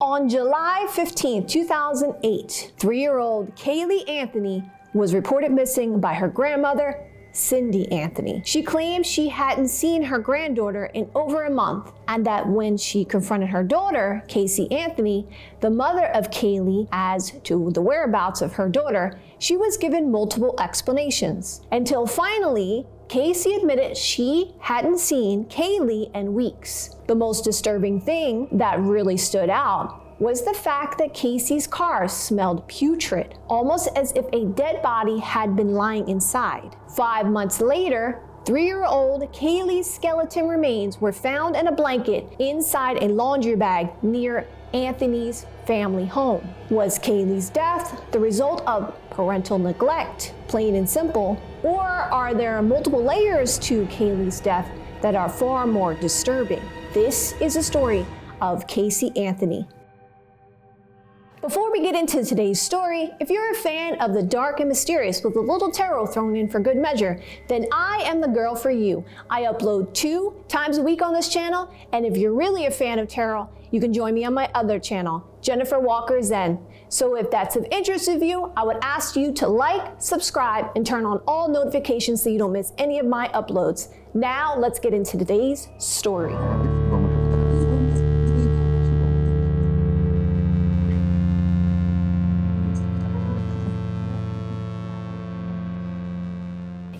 On July 15, 2008, 3-year-old Kaylee Anthony was reported missing by her grandmother, Cindy Anthony. She claimed she hadn't seen her granddaughter in over a month, and that when she confronted her daughter, Casey Anthony, the mother of Kaylee, as to the whereabouts of her daughter, she was given multiple explanations. Until finally, Casey admitted she hadn't seen Kaylee in weeks. The most disturbing thing that really stood out was the fact that Casey's car smelled putrid, almost as if a dead body had been lying inside. 5 months later, 3-year-old Kaylee's skeleton remains were found in a blanket inside a laundry bag near Anthony's family home. Was Kaylee's death the result of parental neglect, plain and simple, or are there multiple layers to Kaylee's death that are far more disturbing? This is a story of Casey Anthony. Before we get into today's story, if you're a fan of the dark and mysterious with a little tarot thrown in for good measure, then I am the girl for you. I upload 2 times a week on this channel, and if you're really a fan of tarot, you can join me on my other channel, Jennifer Walker Zen. So if that's of interest to you, I would ask you to like, subscribe, and turn on all notifications so you don't miss any of my uploads. Now let's get into today's story.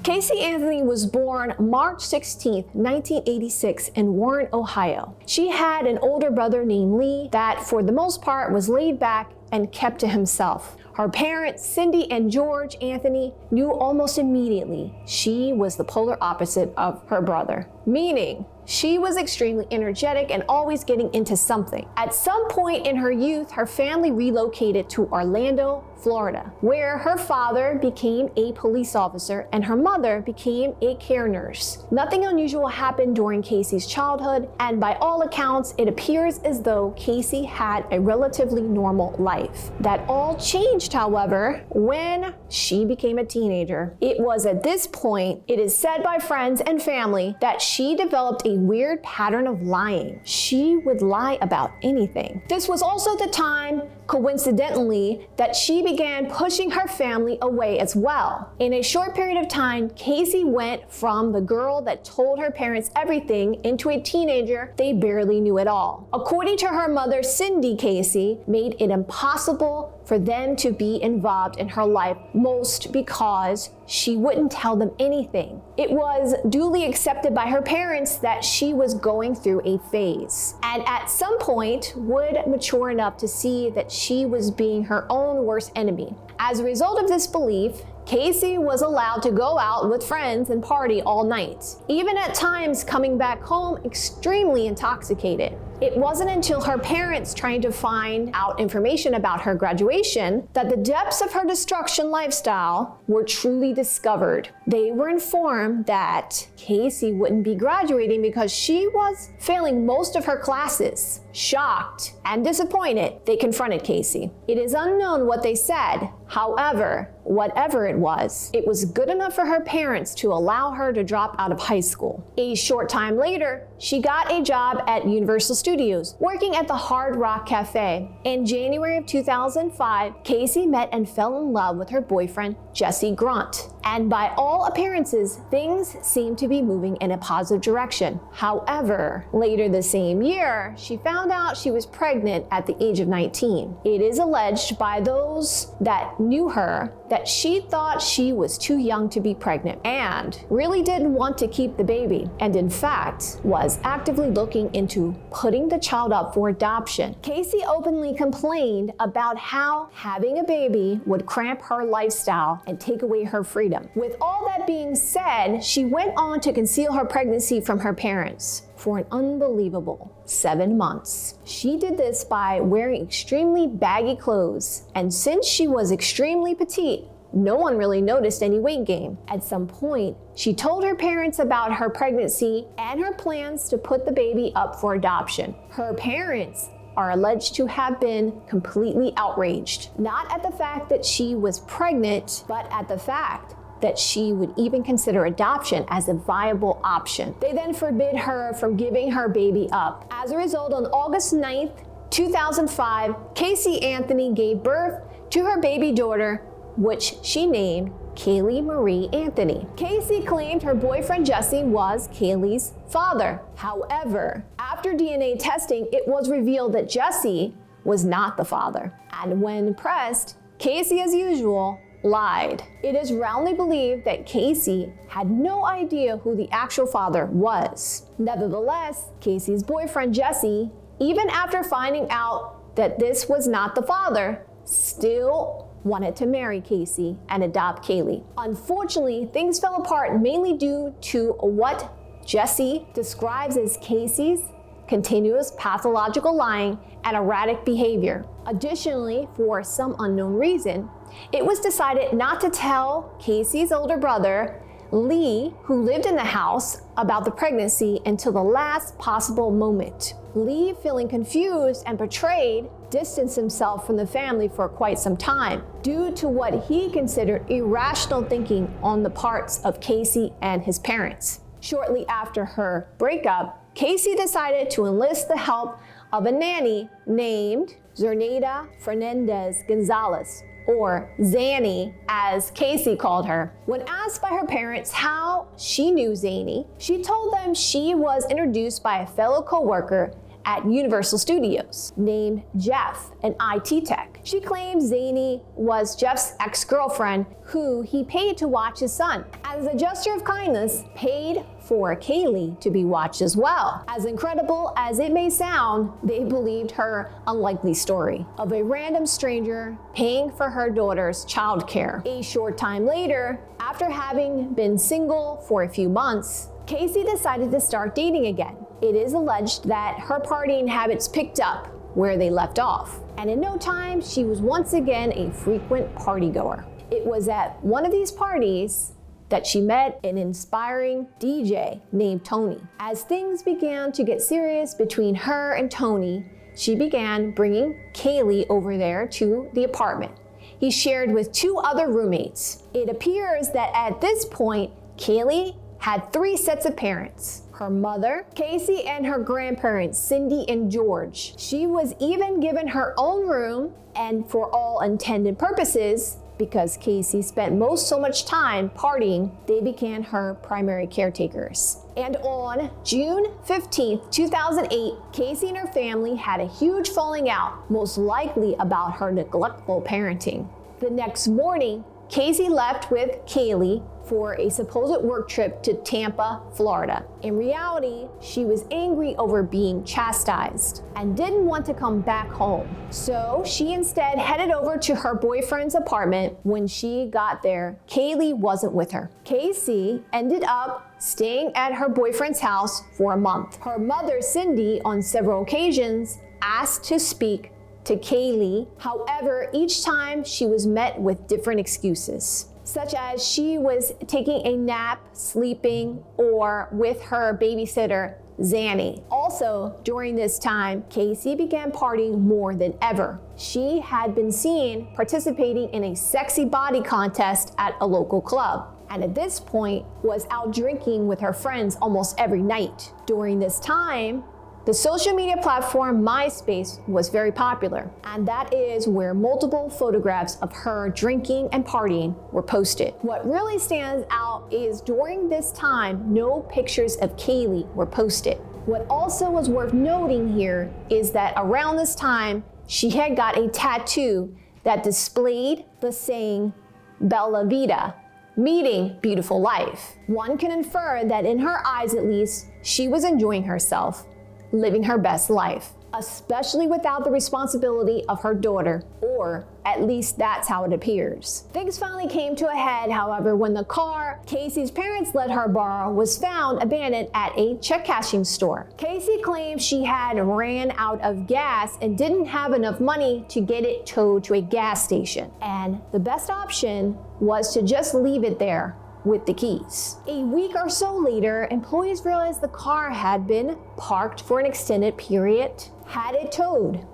Casey Anthony was born March 16, 1986 in Warren, Ohio. She had an older brother named Lee that, for the most part, was laid back and kept to himself. Her parents, Cindy and George Anthony, knew almost immediately she was the polar opposite of her brother, meaning she was extremely energetic and always getting into something. At some point in her youth, her family relocated to Orlando, Florida, where her father became a police officer and her mother became a care nurse. Nothing unusual happened during Casey's childhood, and by all accounts, it appears as though Casey had a relatively normal life. That all changed, however, when she became a teenager. It was at this point, it is said by friends and family, that she developed a weird pattern of lying. She would lie about anything. This was also the time, coincidentally, that she began pushing her family away as well. In a short period of time, Casey went from the girl that told her parents everything into a teenager they barely knew at all. According to her mother, Cindy, Casey made it impossible for them to be involved in her life, most because she wouldn't tell them anything. It was duly accepted by her parents that she was going through a phase, and at some point would mature enough to see that she was being her own worst enemy. As a result of this belief, Casey was allowed to go out with friends and party all night, even at times coming back home extremely intoxicated. It wasn't until her parents trying to find out information about her graduation that the depths of her destruction lifestyle were truly discovered. They were informed that Casey wouldn't be graduating because she was failing most of her classes. Shocked and disappointed, they confronted Casey. It is unknown what they said. However, whatever it was good enough for her parents to allow her to drop out of high school. A short time later, she got a job at Universal Studios, working at the Hard Rock Cafe. In January of 2005, Casey met and fell in love with her boyfriend, Jesse Grunt. And by all appearances, things seemed to be moving in a positive direction. However, later the same year, she found out she was pregnant at the age of 19. It is alleged by those that knew her that she thought she was too young to be pregnant and really didn't want to keep the baby, and in fact was actively looking into putting the child up for adoption. Casey openly complained about how having a baby would cramp her lifestyle and take away her freedom. With all that being said, she went on to conceal her pregnancy from her parents for an unbelievable 7 months. She did this by wearing extremely baggy clothes, and since she was extremely petite, no one really noticed any weight gain. At some point, she told her parents about her pregnancy and her plans to put the baby up for adoption. Her parents are alleged to have been completely outraged, not at the fact that she was pregnant, but at the fact that she would even consider adoption as a viable option. They then forbid her from giving her baby up. As a result, on August 9th, 2005, Casey Anthony gave birth to her baby daughter, which she named Kaylee Marie Anthony. Casey claimed her boyfriend Jesse was Kaylee's father. However, after DNA testing, it was revealed that Jesse was not the father. And when pressed, Casey, as usual, lied. It is roundly believed that Casey had no idea who the actual father was. Nevertheless, Casey's boyfriend Jesse, even after finding out that this was not the father, still wanted to marry Casey and adopt Kaylee. Unfortunately, things fell apart mainly due to what Jesse describes as Casey's continuous pathological lying and erratic behavior. Additionally, for some unknown reason, it was decided not to tell Casey's older brother, Lee, who lived in the house, about the pregnancy until the last possible moment. Lee, feeling confused and betrayed, distanced himself from the family for quite some time due to what he considered irrational thinking on the parts of Casey and his parents. Shortly after her breakup, Casey decided to enlist the help of a nanny named Zerneda Fernandez Gonzalez, or Zanny, as Casey called her. When asked by her parents how she knew Zanny, she told them she was introduced by a fellow co-worker at Universal Studios named Jeff, an IT tech. She claims Zanny was Jeff's ex-girlfriend who he paid to watch his son. As a gesture of kindness, paid for Kaylee to be watched as well. As incredible as it may sound, they believed her unlikely story of a random stranger paying for her daughter's childcare. A short time later, after having been single for a few months, Casey decided to start dating again. It is alleged that her partying habits picked up where they left off, and in no time, she was once again a frequent partygoer. It was at one of these parties that she met an inspiring DJ named Tony. As things began to get serious between her and Tony, she began bringing Kaylee over there to the apartment he shared with two other roommates. It appears that at this point, Kaylee had 3 sets of parents: her mother, Casey, and her grandparents, Cindy and George. She was even given her own room, and for all intended purposes, because Casey spent so much time partying, they became her primary caretakers. And on June 15th, 2008, Casey and her family had a huge falling out, most likely about her neglectful parenting. The next morning, Casey left with Kaylee for a supposed work trip to Tampa, Florida. In reality, she was angry over being chastised and didn't want to come back home. So she instead headed over to her boyfriend's apartment. When she got there, Kaylee wasn't with her. Casey ended up staying at her boyfriend's house for a month. Her mother, Cindy, on several occasions asked to speak to Kaylee. However, each time she was met with different excuses, such as she was taking a nap, sleeping, or with her babysitter, Zanny. Also, during this time, Casey began partying more than ever. She had been seen participating in a sexy body contest at a local club, and at this point was out drinking with her friends almost every night. During this time, the social media platform MySpace was very popular, and that is where multiple photographs of her drinking and partying were posted. What really stands out is during this time, no pictures of Kaylee were posted. What also was worth noting here is that around this time, she had got a tattoo that displayed the saying, Bella Vita, meaning beautiful life. One can infer that in her eyes at least, she was enjoying herself, living her best life, especially without the responsibility of her daughter, or at least that's how it appears. Things finally came to a head, however, when the car Casey's parents let her borrow was found abandoned at a check cashing store. Casey claimed she had ran out of gas and didn't have enough money to get it towed to a gas station, and the best option was to just leave it there with the keys. A week or so later, employees realized the car had been parked for an extended period, had it towed.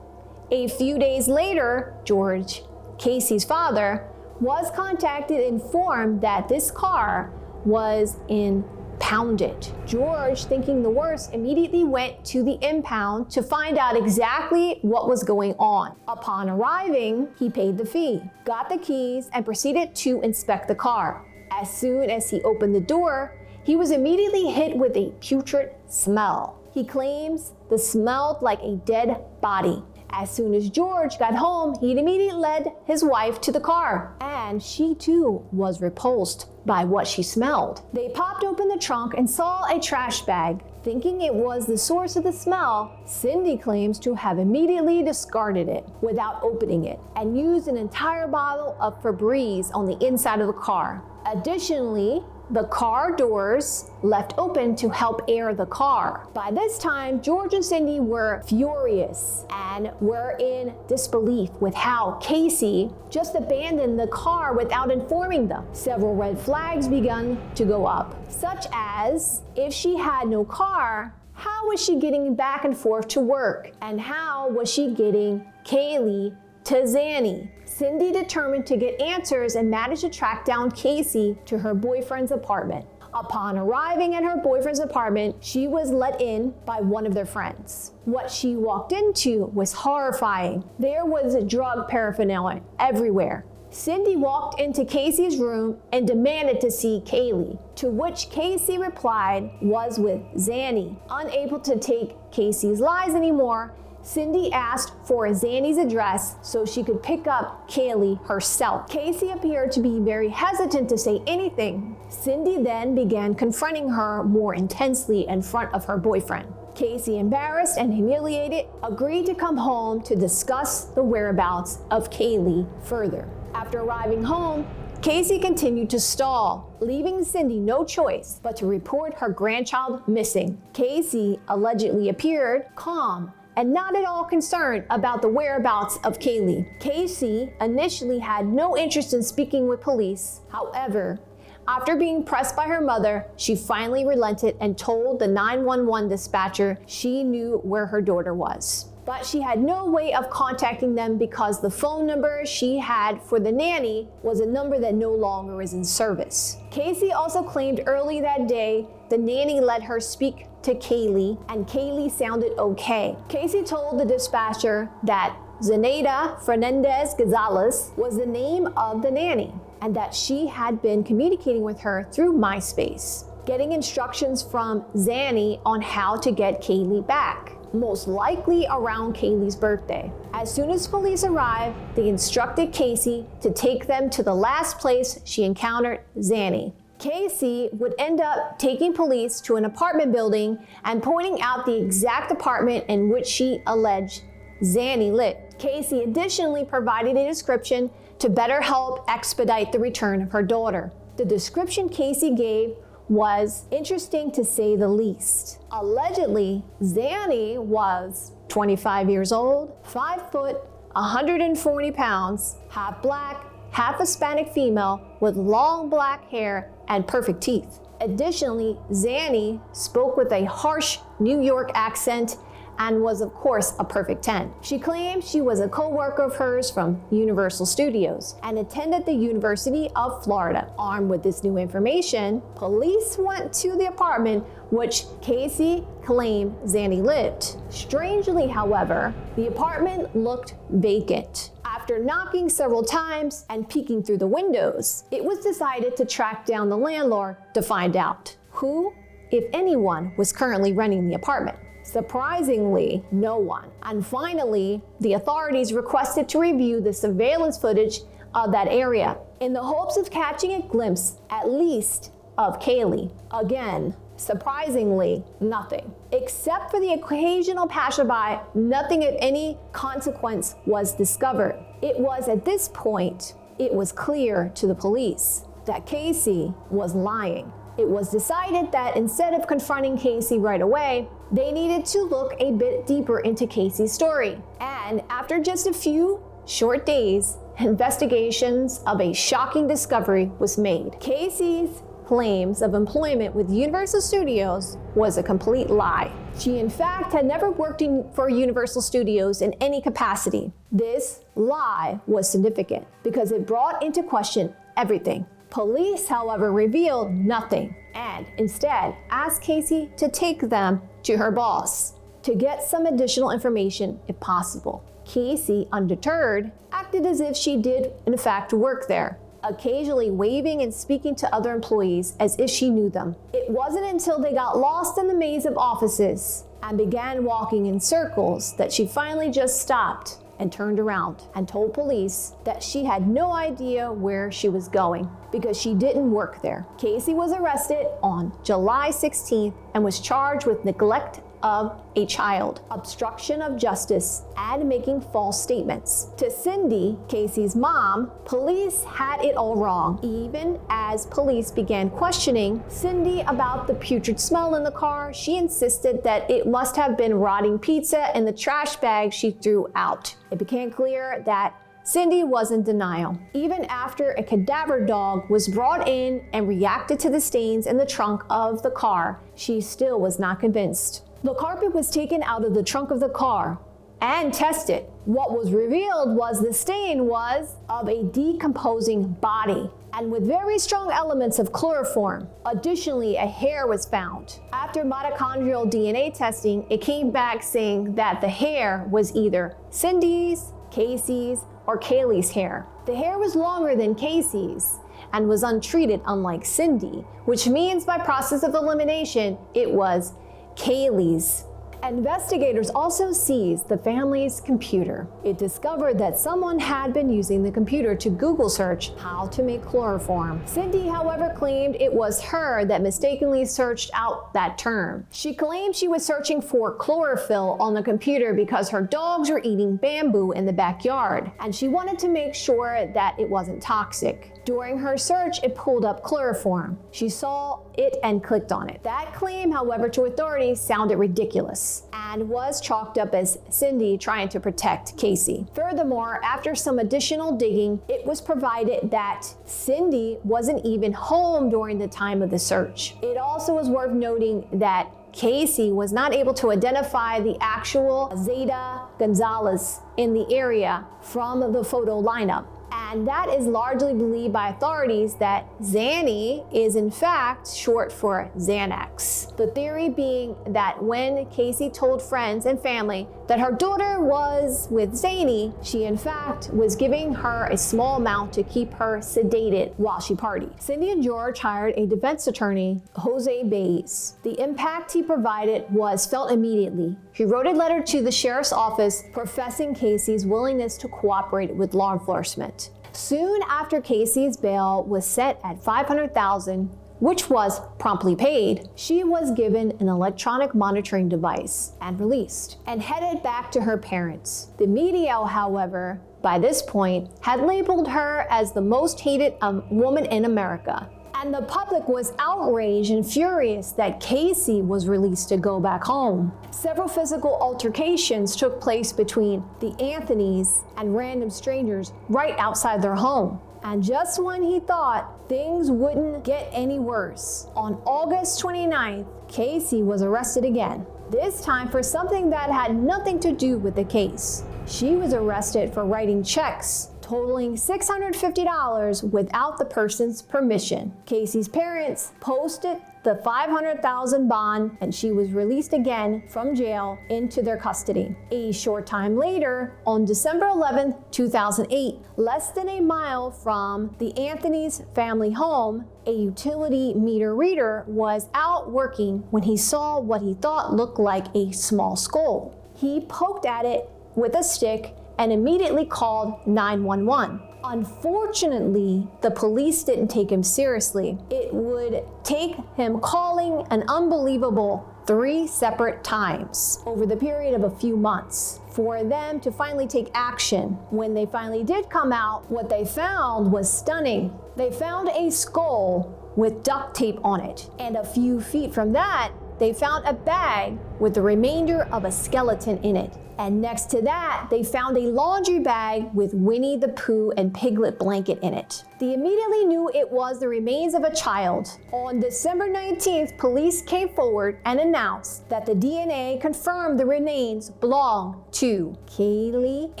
A few days later, George, Casey's father, was contacted and informed that this car was in pounded. George, thinking the worst, immediately went to the impound to find out exactly what was going on. Upon arriving, he paid the fee, got the keys, and proceeded to inspect the car. As soon as he opened the door, he was immediately hit with a putrid smell. He claims the smelled like a dead body. As soon as George got home, he immediately led his wife to the car, and she too was repulsed by what she smelled. They popped open the trunk and saw a trash bag. Thinking it was the source of the smell, Cindy claims to have immediately discarded it without opening it and used an entire bottle of Febreze on the inside of the car. Additionally, the car doors left open to help air the car. By this time, George and Cindy were furious and were in disbelief with how Kaylee just abandoned the car without informing them. Several red flags began to go up, such as if she had no car, how was she getting back and forth to work? And how was she getting Kaylee to Zanny? Cindy determined to get answers and managed to track down Kaylee to her boyfriend's apartment. Upon arriving at her boyfriend's apartment, she was let in by one of their friends. What she walked into was horrifying. There was drug paraphernalia everywhere. Cindy walked into Casey's room and demanded to see Kaylee, to which Kaylee replied was with Zanny. Unable to take Casey's lies anymore, Cindy asked for Zanny's address so she could pick up Kaylee herself. Kaylee appeared to be very hesitant to say anything. Cindy then began confronting her more intensely in front of her boyfriend. Kaylee, embarrassed and humiliated, agreed to come home to discuss the whereabouts of Kaylee further. After arriving home, Kaylee continued to stall, leaving Cindy no choice but to report her grandchild missing. Kaylee allegedly appeared calm and not at all concerned about the whereabouts of Kaylee. Kaylee initially had no interest in speaking with police. However, after being pressed by her mother, she finally relented and told the 911 dispatcher she knew where her daughter was. But she had no way of contacting them because the phone number she had for the nanny was a number that no longer is in service. Kaylee also claimed early that day the nanny let her speak to Kaylee, and Kaylee sounded okay. Kaylee told the dispatcher that Zenaida Fernandez Gonzalez was the name of the nanny, and that she had been communicating with her through MySpace, getting instructions from Zanny on how to get Kaylee back, most likely around Kaylee's birthday. As soon as police arrived, they instructed Kaylee to take them to the last place she encountered Zanny. Kaylee would end up taking police to an apartment building and pointing out the exact apartment in which she alleged Zanny lived. Kaylee additionally provided a description to better help expedite the return of her daughter. The description Kaylee gave was interesting to say the least. Allegedly, Zanny was 25 years old, 5 foot, 140 pounds, half black, half Hispanic female with long black hair and perfect teeth. Additionally, Zanny spoke with a harsh New York accent and was of course a perfect 10. She claimed she was a co-worker of hers from Universal Studios and attended the University of Florida. Armed with this new information, police went to the apartment which Kaylee claimed Zanny lived. Strangely, however, the apartment looked vacant. After knocking several times and peeking through the windows, it was decided to track down the landlord to find out who, if anyone, was currently renting the apartment. Surprisingly, no one. And finally, the authorities requested to review the surveillance footage of that area in the hopes of catching a glimpse, at least, of Kaylee. Again, surprisingly, nothing. Except for the occasional passerby, nothing of any consequence was discovered. It was at this point, it was clear to the police that Kaylee was lying. It was decided that instead of confronting Kaylee right away, they needed to look a bit deeper into Kaylee's story. And after just a few short days, investigations of a shocking discovery was made. Kaylee's claims of employment with Universal Studios was a complete lie. She in fact had never worked for Universal Studios in any capacity. This lie was significant because it brought into question everything. Police, however, revealed nothing. and instead asked Kaylee to take them to her boss to get some additional information if possible. Kaylee, undeterred, acted as if she did in fact work there, occasionally waving and speaking to other employees as if she knew them. It wasn't until they got lost in the maze of offices and began walking in circles that she finally just stopped and turned around and told police that she had no idea where she was going because she didn't work there. Kaylee was arrested on July 16th and was charged with neglect of a child, obstruction of justice, and making false statements. To Cindy, Kaylee's mom, police had it all wrong. Even as police began questioning Cindy about the putrid smell in the car, she insisted that it must have been rotting pizza in the trash bag she threw out. It became clear that Cindy was in denial. Even after a cadaver dog was brought in and reacted to the stains in the trunk of the car, she still was not convinced. The carpet was taken out of the trunk of the car and tested. What was revealed was the stain was of a decomposing body and with very strong elements of chloroform. Additionally, a hair was found. After mitochondrial DNA testing, it came back saying that the hair was either Cindy's, Kaylee's, or Kaylee's hair. The hair was longer than Kaylee's and was untreated, unlike Cindy, which means by process of elimination, it was Kaylee's. Investigators also seized the family's computer. It discovered that someone had been using the computer to Google search how to make chloroform. Cindy, however, claimed it was her that mistakenly searched out that term. She claimed she was searching for chlorophyll on the computer because her dogs were eating bamboo in the backyard, and she wanted to make sure that it wasn't toxic. During her search, it pulled up chloroform. She saw it and clicked on it. That claim, however, to authorities sounded ridiculous and was chalked up as Cindy trying to protect Kaylee. Furthermore, after some additional digging, it was provided that Cindy wasn't even home during the time of the search. It also is worth noting that Kaylee was not able to identify the actual Zeta Gonzalez in the area from the photo lineup. And that is largely believed by authorities that Zanny is in fact short for Xanax. The theory being that when Kaylee told friends and family that her daughter was with Zanny, she in fact was giving her a small amount to keep her sedated while she partied. Cindy and George hired a defense attorney, Jose Baez. The impact he provided was felt immediately. He wrote a letter to the sheriff's office professing Kaylee's willingness to cooperate with law enforcement. Soon after Kaylee's bail was set at $500,000, which was promptly paid, she was given an electronic monitoring device and released and headed back to her parents. The media, however, by this point, had labeled her as the most hated woman in America. And the public was outraged and furious that Kaylee was released to go back home. Several physical altercations took place between the Anthonys and random strangers right outside their home. And just when he thought things wouldn't get any worse, on August 29th, Kaylee was arrested again, this time for something that had nothing to do with the case. She was arrested for writing checks totaling $650 without the person's permission. Kaylee's parents posted the $500,000 bond and she was released again from jail into their custody. A short time later, on December 11, 2008, less than a mile from the Anthony's family home, a utility meter reader was out working when he saw what he thought looked like a small skull. He poked at it with a stick and immediately called 911. Unfortunately, the police didn't take him seriously. It would take him calling an unbelievable 3 separate times over the period of a few months for them to finally take action. When they finally did come out, what they found was stunning. They found a skull with duct tape on it, and a few feet from that, they found a bag with the remainder of a skeleton in it. And next to that, they found a laundry bag with Winnie the Pooh and Piglet blanket in it. They immediately knew it was the remains of a child. On December 19th, police came forward and announced that the DNA confirmed the remains belonged to Kaylee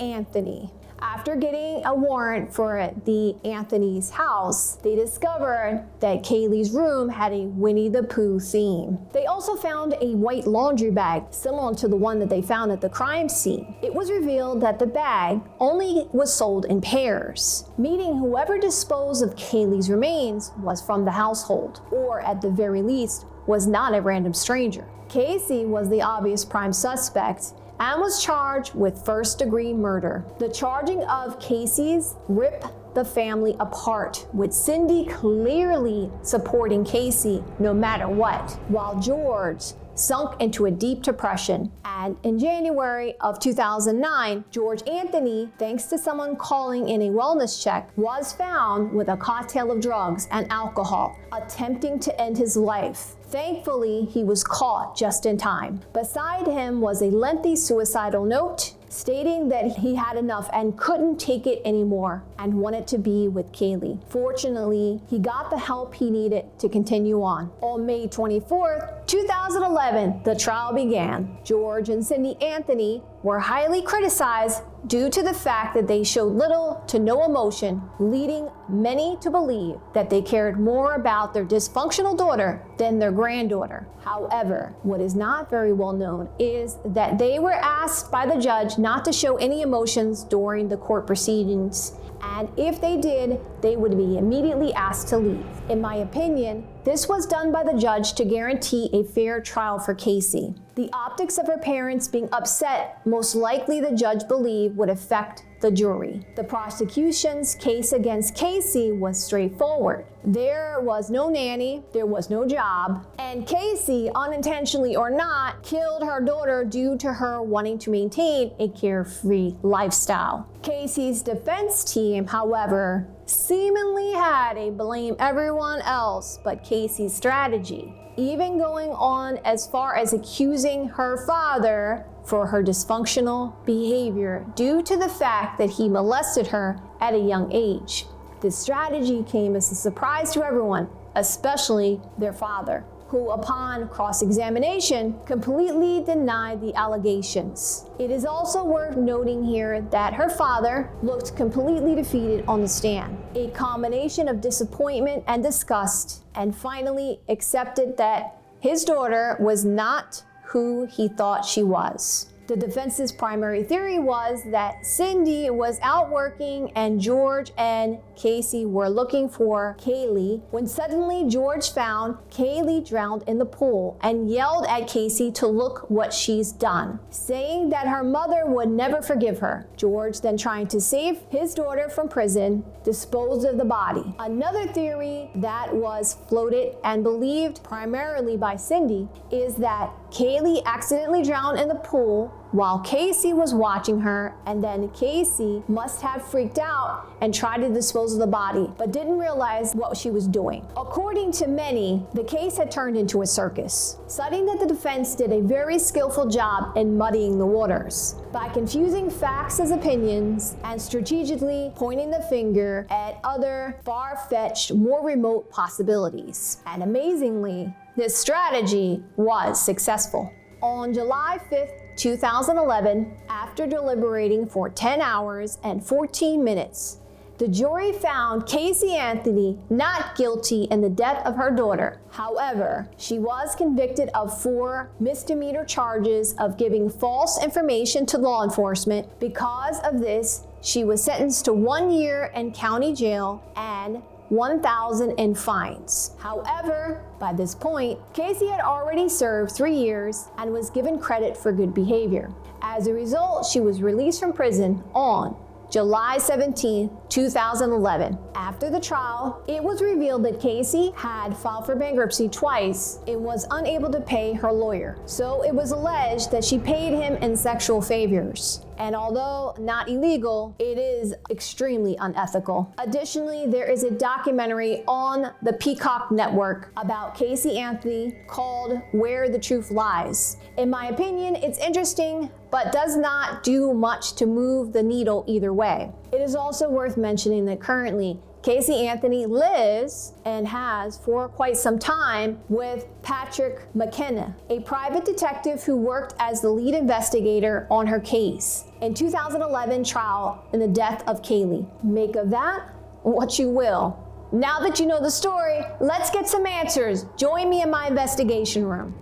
Anthony. After getting a warrant for the Anthony's house, they discovered that Kaylee's room had a Winnie the Pooh theme. They also found a white laundry bag similar to the one that they found at the crime scene. It was revealed that the bag only was sold in pairs, meaning whoever disposed of Kaylee's remains was from the household, or at the very least, was not a random stranger. Casey was the obvious prime suspect and was charged with first-degree murder. The charging of Casey's ripped the family apart, with Cindy clearly supporting Casey no matter what, while George sunk into a deep depression. And in January of 2009, George Anthony, thanks to someone calling in a wellness check, was found with a cocktail of drugs and alcohol, attempting to end his life. Thankfully, he was caught just in time. Beside him was a lengthy suicidal note stating that he had enough and couldn't take it anymore and wanted to be with Kaylee. Fortunately, he got the help he needed to continue on. On May 24th, 2011, the trial began. George and Cindy Anthony were highly criticized due to the fact that they showed little to no emotion, leading many to believe that they cared more about their dysfunctional daughter than their granddaughter. However, what is not very well known is that they were asked by the judge not to show any emotions during the court proceedings, and if they did, they would be immediately asked to leave. In my opinion, this was done by the judge to guarantee a fair trial for Casey. The optics of her parents being upset, most likely the judge believed would affect the jury. The prosecution's case against Casey was straightforward. There was no nanny, there was no job, and Casey, unintentionally or not, killed her daughter due to her wanting to maintain a carefree lifestyle. Casey's defense team, however, seemingly had a blame everyone else but Casey's strategy, even going on as far as accusing her father for her dysfunctional behavior due to the fact that he molested her at a young age. This strategy came as a surprise to everyone, especially their father, who upon cross-examination completely denied the allegations. It is also worth noting here that her father looked completely defeated on the stand, a combination of disappointment and disgust, and finally accepted that his daughter was not who he thought she was. The defense's primary theory was that Cindy was out working and George and Casey were looking for Kaylee when suddenly George found Kaylee drowned in the pool and yelled at Casey to look what she's done, saying that her mother would never forgive her. George, then trying to save his daughter from prison, disposed of the body. Another theory that was floated and believed primarily by Cindy is that Kaylee accidentally drowned in the pool while Casey was watching her, and then Casey must have freaked out and tried to dispose of the body, but didn't realize what she was doing. According to many, the case had turned into a circus, citing that the defense did a very skillful job in muddying the waters by confusing facts as opinions and strategically pointing the finger at other far-fetched, more remote possibilities. And amazingly, this strategy was successful. On July 5th, 2011, after deliberating for 10 hours and 14 minutes, the jury found Casey Anthony not guilty in the death of her daughter. However, she was convicted of 4 misdemeanor charges of giving false information to law enforcement. Because of this, she was sentenced to 1 year in county jail and $1,000 in fines. However, by this point, Casey had already served 3 years and was given credit for good behavior. As a result, she was released from prison on July 17, 2011. After the trial, it was revealed that Kaylee had filed for bankruptcy twice and was unable to pay her lawyer. So it was alleged that she paid him in sexual favors. And although not illegal, it is extremely unethical. Additionally, there is a documentary on the Peacock Network about Casey Anthony called Where the Truth Lies. In my opinion, it's interesting, but does not do much to move the needle either way. It is also worth mentioning that currently, Casey Anthony lives and has for quite some time with Patrick McKenna, a private detective who worked as the lead investigator on her case in 2011 trial in the death of Kaylee. Make of that what you will. Now that you know the story, let's get some answers. Join me in my investigation room.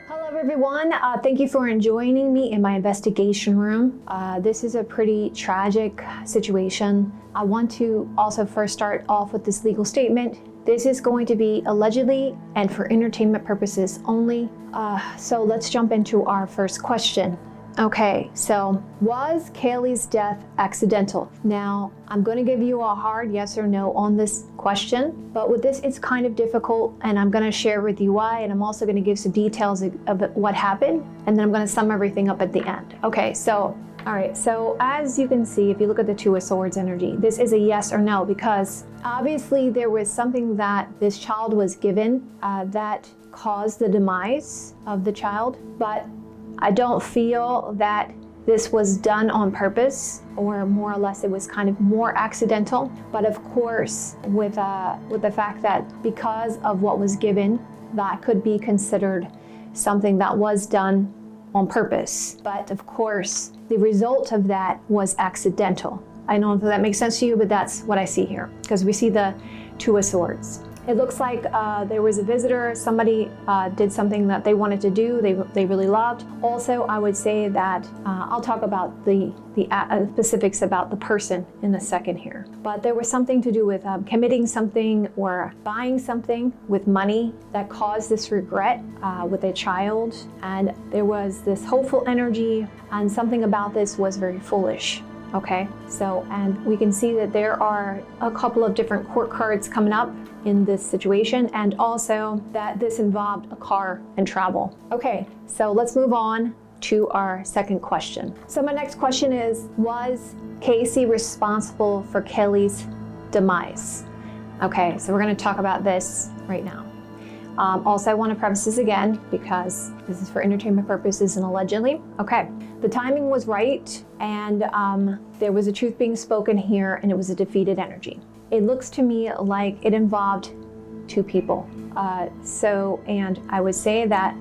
Hello everyone, thank you for joining me in my investigation room. This is a pretty tragic situation. I want to also first start off with this legal statement. This is going to be allegedly and for entertainment purposes only. So let's jump into our first question. Okay, so was Kaylee's death accidental? Now, I'm going to give you a hard yes or no on this question, but with this, it's kind of difficult, and I'm going to share with you why, and I'm also going to give some details of what happened, and then I'm going to sum everything up at the end. Okay, so, all right, so as you can see, if you look at the Two of Swords energy, this is a yes or no, because obviously there was something that this child was given that caused the demise of the child, but I don't feel that this was done on purpose, or more or less it was kind of more accidental. But of course, with the fact that because of what was given, that could be considered something that was done on purpose. But of course, the result of that was accidental. I don't know if that makes sense to you, but that's what I see here, because we see the Two of Swords. It looks like there was a visitor, somebody did something that they wanted to do, they really loved. Also, I would say that I'll talk about the specifics about the person in a second here. But there was something to do with committing something or buying something with money that caused this regret with a child. And there was this hopeful energy, and something about this was very foolish. Okay, so, and we can see that there are a couple of different court cards coming up in this situation, and also that this involved a car and travel. Okay, so let's move on to our second question. So my next question is, was Casey responsible for Kaylee's demise? Okay, so we're going to talk about this right now. Also, I want to preface this again because this is for entertainment purposes and allegedly. Okay, the timing was right, and there was a truth being spoken here, and it was a defeated energy. It looks to me like it involved two people. And I would say that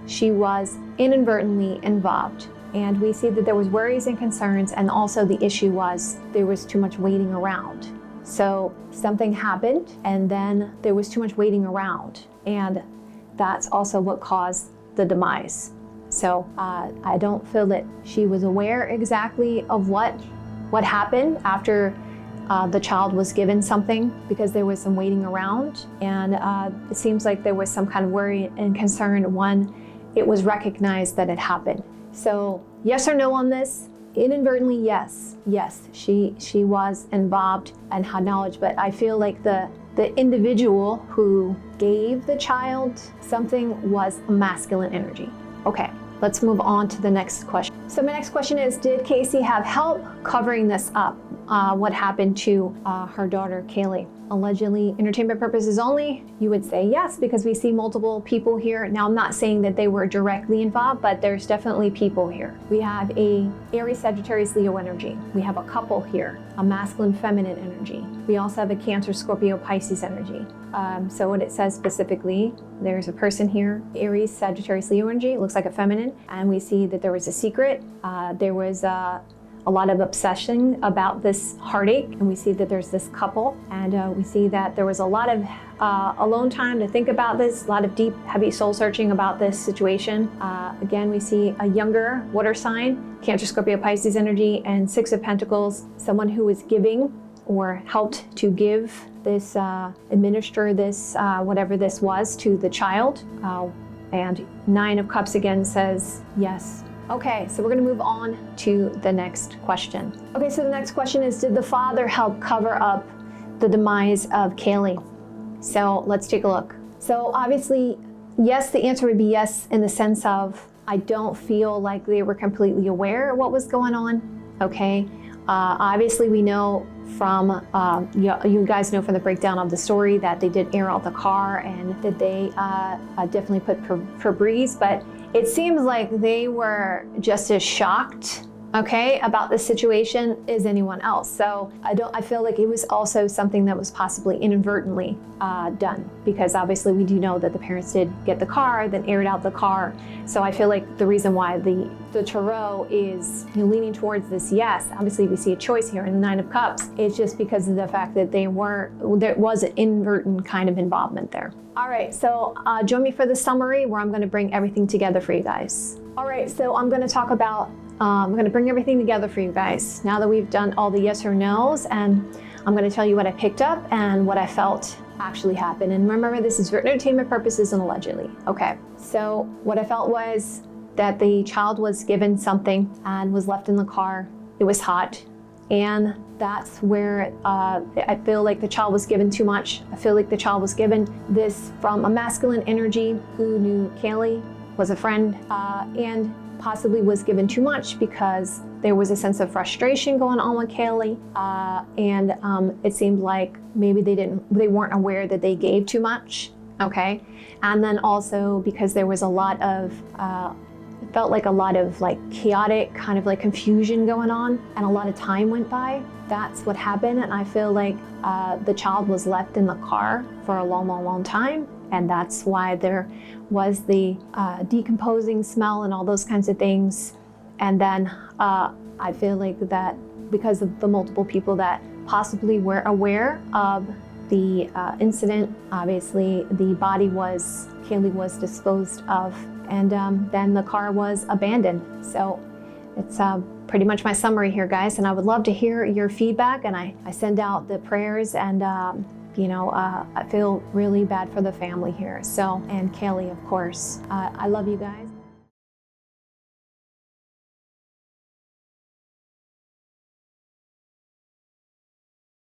she was inadvertently involved. And we see that there was worries and concerns, and also the issue was there was too much waiting around. So something happened, and then there was too much waiting around. And that's also what caused the demise. So I don't feel that she was aware exactly of what happened after the child was given something, because there was some waiting around. And it seems like there was some kind of worry and concern when it was recognized that it happened. So yes or no on this? Inadvertently, yes. Yes, she was involved and had knowledge, but I feel like the individual who gave the child something was a masculine energy. Okay, let's move on to the next question. So my next question is, did Casey have help covering this up? What happened to her daughter, Kaylee? Allegedly, entertainment purposes only, you would say yes, because we see multiple people here. Now, I'm not saying that they were directly involved, but there's definitely people here. We have a Aries, Sagittarius, Leo energy. We have a couple here, a masculine, feminine energy. We also have a Cancer, Scorpio, Pisces energy. So what it says specifically, there's a person here, Aries, Sagittarius, Leo energy. It looks like a feminine, and we see that there was a secret. There was a lot of obsession about this heartache, and we see that there's this couple, and we see that there was a lot of alone time to think about this, a lot of deep, heavy soul searching about this situation. Again, we see a younger water sign, Cancer, Scorpio, Pisces energy, and Six of Pentacles, someone who is giving or helped to give this, administer this, whatever this was, to the child. And Nine of Cups again says yes. Okay, so we're gonna move on to the next question. Okay, so the next question is, did the father help cover up the demise of Kaylee? So let's take a look. So obviously, yes, the answer would be yes, in the sense of, I don't feel like they were completely aware of what was going on, okay? Obviously, we know from, you guys know from the breakdown of the story that they did air out the car and that they definitely put Febreze, but it seems like they were just as shocked, okay, about the situation as anyone else. So I feel like it was also something that was possibly inadvertently done, because obviously we do know that the parents did get the car, then aired out the car. So I feel like the reason why the tarot is leaning towards this yes, obviously we see a choice here in the Nine of Cups. It's just because of the fact that there was an inadvertent kind of involvement there. All right, so join me for the summary where I'm going to bring everything together for you guys. All right, so I'm going to talk about I'm going to bring everything together for you guys now that we've done all the yes or no's, and I'm going to tell you what I picked up and what I felt actually happened. And remember, this is for entertainment purposes and allegedly. Okay, so what I felt was that the child was given something and was left in the car. It was hot, and that's where I feel like the child was given too much. I feel like the child was given this from a masculine energy who knew Kaylee, was a friend, and possibly was given too much because there was a sense of frustration going on with Kaylee, and it seemed like maybe they weren't aware that they gave too much, okay? And then also because there was a lot of, it felt like a lot of like chaotic kind of like confusion going on, and a lot of time went by. That's what happened, and I feel like the child was left in the car for a long, long, long time. And that's why there was the decomposing smell and all those kinds of things. And then I feel like that because of the multiple people that possibly were aware of the incident, obviously the body Kaylee was disposed of, and then the car was abandoned. So it's pretty much my summary here, guys. And I would love to hear your feedback, and I send out the prayers, and I feel really bad for the family here. So, and Kaylee, of course. I love you guys.